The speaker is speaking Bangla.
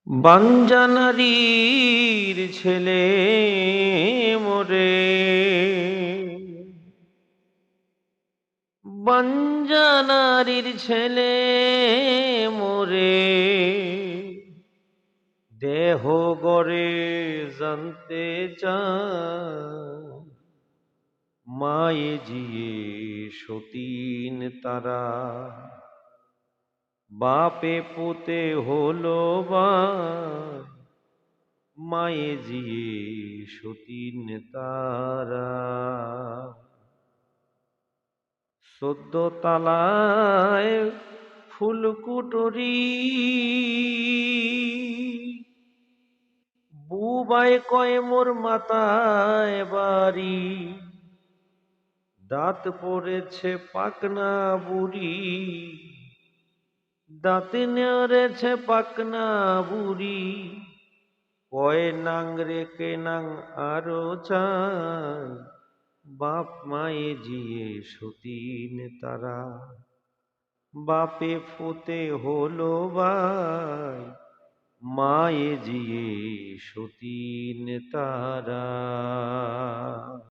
বাঞ্জানারীর ছেলে মোরে, বাঞ্জানারীর ছেলে মোরে, দেহ গড়ে জানতে চায় মায়ে জিয়ে সতীন তারা। বাপে পুতে হলো মায়ে জিয়ে সতীন তারা। ১৪ তালায় ফুলকুটরি, বুবাই কয় মোর মাথায় বাড়ি। দাঁত পড়েছে পাকনা বুড়ি, দাঁতে নেড়েছে পাকনা বুড়ি। কয় নাং রেখে নাং আরো চাই, বাপ মায়ে জিয়ে সতীন তারা। বাপে ফুতে হলো ভাই, মায়ে জিয়ে সতীন তারা।